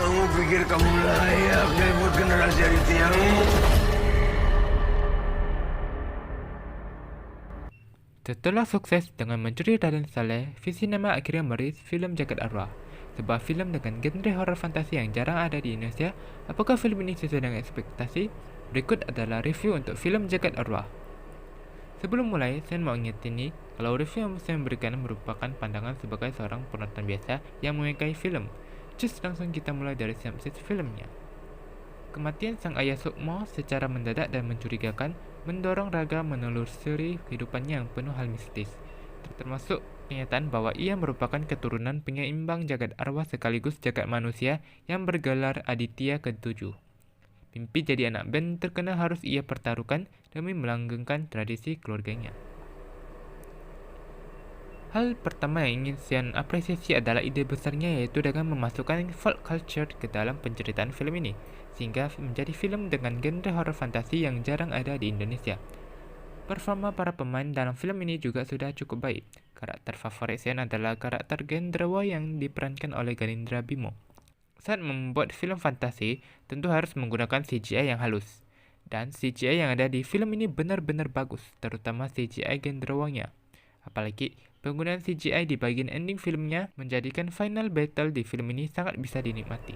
Kamu pikir kamu layak merebut generasi Adityamu? Setelah sukses dengan mencuri Raden Saleh, Visinema akhirnya merilis film Jagat Arwah, sebuah film dengan genre horor fantasi yang jarang ada di Indonesia. Apakah film ini sesuai dengan ekspektasi? Berikut adalah review untuk film Jagat Arwah. Sebelum mulai, saya mau ingetin nih, kalau review yang saya berikan merupakan pandangan sebagai seorang penonton biasa yang menyukai film. Just langsung kita mulai dari sinopsis filmnya. Kematian sang ayah Sukmo secara mendadak dan mencurigakan mendorong Raga menelusuri kehidupannya yang penuh hal mistis, termasuk kenyataan bahwa ia merupakan keturunan penyeimbang jagat arwah sekaligus jagat manusia yang bergelar Aditya ke-7. Mimpi jadi anak band terkenal harus ia pertaruhkan demi melanggengkan tradisi keluarganya. Hal pertama yang ingin Sian apresiasi adalah ide besarnya, yaitu dengan memasukkan folk culture ke dalam penceritaan film ini, sehingga menjadi film dengan genre horor fantasi yang jarang ada di Indonesia. Performa para pemain dalam film ini juga sudah cukup baik. Karakter favorit Sian adalah karakter Genderuwo yang diperankan oleh Ganindra Bimo. Saat membuat film fantasi, tentu harus menggunakan CGI yang halus. Dan CGI yang ada di film ini benar-benar bagus, terutama CGI Genderuwo-nya. Apalagi, penggunaan CGI di bagian ending filmnya menjadikan final battle di film ini sangat bisa dinikmati.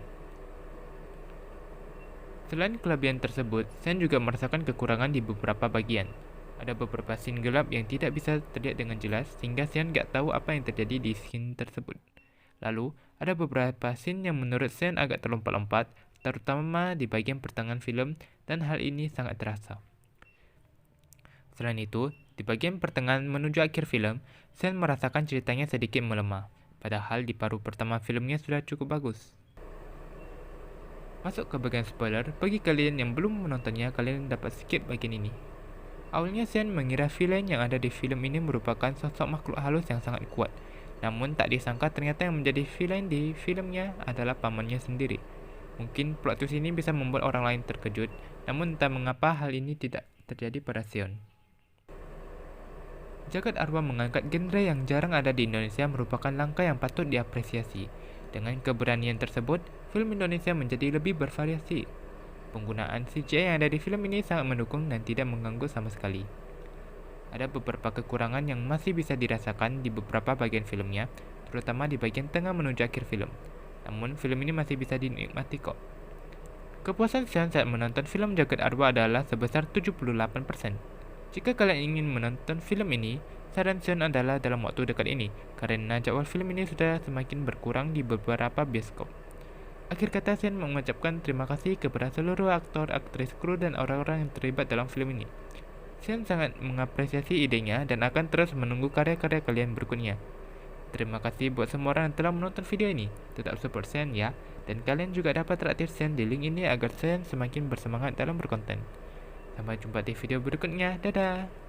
Selain kelebihan tersebut, Sen juga merasakan kekurangan di beberapa bagian. Ada beberapa scene gelap yang tidak bisa terlihat dengan jelas, sehingga Sen gak tahu apa yang terjadi di scene tersebut. Lalu, ada beberapa scene yang menurut Sen agak terlompat-lompat, terutama di bagian pertengahan film, dan hal ini sangat terasa. Selain itu, di bagian pertengahan menuju akhir film, Sen merasakan ceritanya sedikit melemah, padahal di paruh pertama filmnya sudah cukup bagus. Masuk ke bagian spoiler, bagi kalian yang belum menontonnya, kalian dapat skip bagian ini. Awalnya Sen mengira villain yang ada di film ini merupakan sosok makhluk halus yang sangat kuat, namun tak disangka ternyata yang menjadi villain di filmnya adalah pamannya sendiri. Mungkin plot twist ini bisa membuat orang lain terkejut, namun entah mengapa hal ini tidak terjadi pada Sion. Jagat Arwah mengangkat genre yang jarang ada di Indonesia merupakan langkah yang patut diapresiasi. Dengan keberanian tersebut, film Indonesia menjadi lebih bervariasi. Penggunaan CGI yang ada di film ini sangat mendukung dan tidak mengganggu sama sekali. Ada beberapa kekurangan yang masih bisa dirasakan di beberapa bagian filmnya, terutama di bagian tengah menuju akhir film. Namun, film ini masih bisa dinikmati kok. Kepuasan Sian saat menonton film Jagat Arwah adalah sebesar 78%. Jika kalian ingin menonton film ini, saran Sian adalah dalam waktu dekat ini, karena jadwal film ini sudah semakin berkurang di beberapa bioskop. Akhir kata, Sian mengucapkan terima kasih kepada seluruh aktor, aktris, kru, dan orang-orang yang terlibat dalam film ini. Sian sangat mengapresiasi idenya dan akan terus menunggu karya-karya kalian berikutnya. Terima kasih buat semua orang yang telah menonton video ini. Tetap support Sian ya, dan kalian juga dapat traktir Sian di link ini agar Sian semakin bersemangat dalam berkonten. Sampai jumpa di video berikutnya. Dadah!